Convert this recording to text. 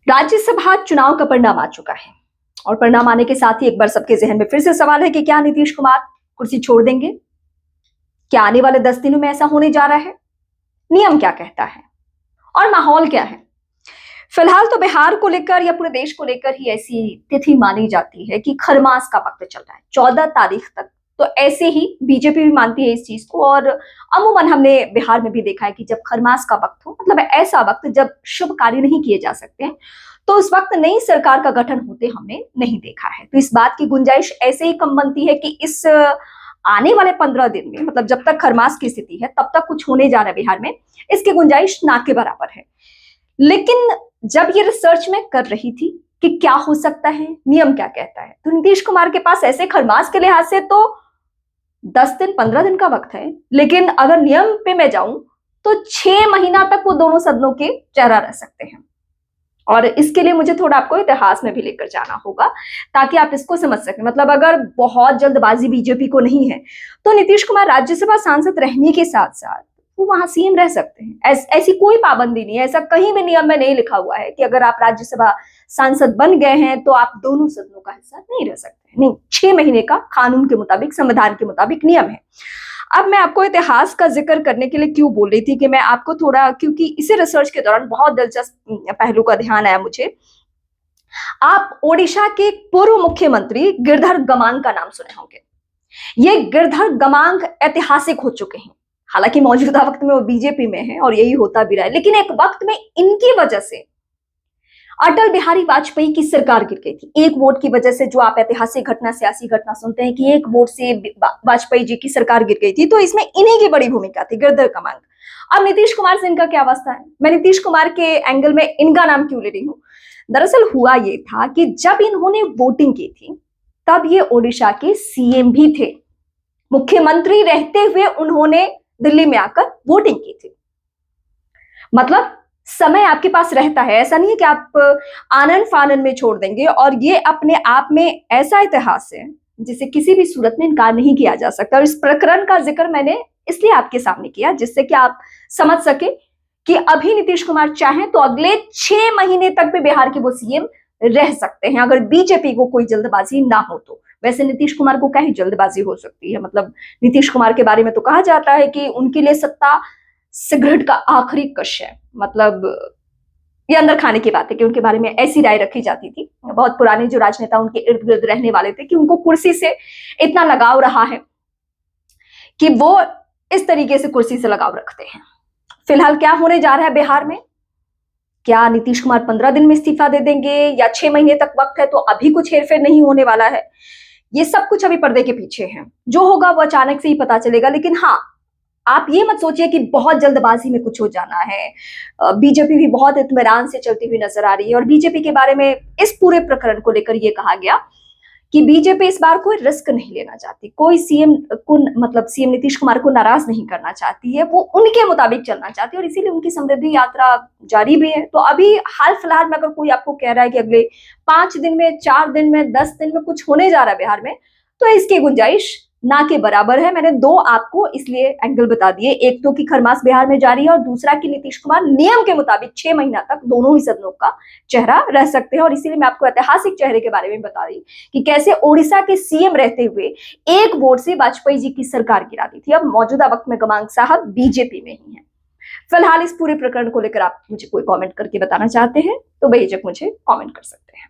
राज्यसभा चुनाव का परिणाम आ चुका है और परिणाम आने के साथ ही एक बार सबके जहन में फिर से सवाल है कि क्या नीतीश कुमार कुर्सी छोड़ देंगे? क्या आने वाले 10 दिनों में ऐसा होने जा रहा है? नियम क्या कहता है और माहौल क्या है? फिलहाल तो बिहार को लेकर या पूरे देश को लेकर ही ऐसी तिथि मानी जाती है कि खरमास का वक्त चल रहा है 14 तारीख तक। तो ऐसे ही बीजेपी भी मानती है इस चीज को और अमूमन हमने बिहार में भी देखा है कि जब खरमास का वक्त हो, मतलब ऐसा वक्त जब शुभ कार्य नहीं किए जा सकते हैं, तो उस वक्त नई सरकार का गठन होते हमने नहीं देखा है। तो इस बात की गुंजाइश ऐसे ही कम बनती है कि इस आने वाले 15 दिन में, मतलब जब तक खरमास की स्थिति है तब तक कुछ होने जा रहा है बिहार में, इसकी गुंजाइश ना के बराबर है। लेकिन जब ये रिसर्च में कर रही थी कि क्या हो सकता है, नियम क्या कहता है, तो नीतीश कुमार के पास ऐसे खरमास के लिहाज से तो 10 दिन 15 दिन का वक्त है, लेकिन अगर नियम पे मैं जाऊं तो 6 महीना तक वो दोनों सदनों के चेहरा रह सकते हैं। और इसके लिए मुझे थोड़ा आपको इतिहास में भी लेकर जाना होगा ताकि आप इसको समझ सकें। मतलब अगर बहुत जल्दबाजी बीजेपी को नहीं है तो नीतीश कुमार राज्यसभा सांसद रहने के साथ साथ वो वहां सीएम रह सकते हैं। ऐसी कोई पाबंदी नहीं है, ऐसा कहीं भी नियम में नहीं लिखा हुआ है कि अगर आप राज्यसभा सांसद बन गए हैं तो आप दोनों सदनों का हिस्सा नहीं रह सकते। नहीं, 6 महीने का कानून के मुताबिक, संविधान के मुताबिक नियम है। अब मैं आपको इतिहास का जिक्र करने के लिए क्यों बोल रही थी कि मैं आपको थोड़ा, क्योंकि इसी रिसर्च के दौरान बहुत दिलचस्प पहलू का ध्यान आया मुझे। आप ओडिशा के पूर्व मुख्यमंत्री गिरधर गमांग का नाम सुने होंगे। ये गिरधर गमांग ऐतिहासिक हो चुके हैं। हालांकि मौजूदा वक्त में वो बीजेपी में है और यही होता भी रहा है, लेकिन एक वक्त में इनकी वजह से अटल बिहारी वाजपेयी की सरकार गिर गई थी। एक वोट की वजह से, जो आप ऐतिहासिक घटना, सियासी घटना सुनते हैं कि एक वोट से वाजपेयी जी की सरकार गिर गई थी, तो इसमें इन्हीं की बड़ी भूमिका थी, गिरधर गमांग। अब नीतीश कुमार से इनका क्या अवस्था है? मैं नीतीश कुमार के एंगल में इनका नाम क्यों ले रही हूं? दरअसल हुआ ये था कि जब इन्होंने वोटिंग की थी तब ये ओडिशा के सीएम भी थे। मुख्यमंत्री रहते हुए उन्होंने दिल्ली में आकर वोटिंग की थी। मतलब समय आपके पास रहता है, ऐसा नहीं है कि आप आनन फानन में छोड़ देंगे। और ये अपने आप में ऐसा इतिहास है जिसे किसी भी सूरत में इनकार नहीं किया जा सकता। और इस प्रकरण का जिक्र मैंने इसलिए आपके सामने किया जिससे कि आप समझ सके कि अभी नीतीश कुमार चाहें तो अगले 6 महीने तक भी बिहार के वो सीएम रह सकते हैं, अगर बीजेपी को कोई जल्दबाजी ना हो तो। वैसे नीतीश कुमार को क्या ही जल्दबाजी हो सकती है? मतलब नीतीश कुमार के बारे में तो कहा जाता है कि उनके लिए सत्ता सिगरेट का आखिरी कश है। मतलब ये अंदर खाने की बात है कि उनके बारे में ऐसी राय रखी जाती थी, बहुत पुराने जो राजनेता उनके इर्द गिर्द रहने वाले थे, कि उनको कुर्सी से इतना लगाव रहा है कि वो इस तरीके से कुर्सी से लगाव रखते हैं। फिलहाल क्या होने जा रहा है बिहार में? क्या नीतीश कुमार 15 दिन में इस्तीफा दे देंगे या 6 महीने तक वक्त है? तो अभी कुछ हेरफेर नहीं होने वाला है। ये सब कुछ अभी पर्दे के पीछे है, जो होगा वो अचानक से ही पता चलेगा। लेकिन हाँ, आप ये मत सोचिए कि बहुत जल्दबाजी में कुछ हो जाना है। बीजेपी भी बहुत इत्मीनान से चलती हुई नजर आ रही है। और बीजेपी के बारे में इस पूरे प्रकरण को लेकर ये कहा गया कि बीजेपी इस बार कोई रिस्क नहीं लेना चाहती, कोई सीएम को, मतलब सीएम नीतीश कुमार को नाराज नहीं करना चाहती है, वो उनके मुताबिक चलना चाहती है और इसीलिए उनकी समृद्धि यात्रा जारी भी है। तो अभी हाल फिलहाल में अगर कोई आपको कह रहा है कि अगले 5 दिन में, 4 दिन में, 10 दिन में कुछ होने जा रहा है बिहार में, तो इसकी गुंजाइश ना के बराबर है। मैंने 2 आपको इसलिए एंगल बता दिए, एक तो कि खरमास बिहार में जारी है और दूसरा कि नीतीश कुमार नियम के मुताबिक 6 महीना तक दोनों ही सदनों का चेहरा रह सकते हैं। और इसीलिए मैं आपको ऐतिहासिक चेहरे के बारे में बता रही कि कैसे ओडिशा के सीएम रहते हुए एक वोट से वाजपेयी जी की सरकार गिरा दी थी। अब मौजूदा वक्त में गमांग साहब बीजेपी में ही है। फिलहाल इस पूरे प्रकरण को लेकर आप मुझे कोई कॉमेंट करके बताना चाहते हैं तो बेहिचक मुझे कॉमेंट कर सकते हैं।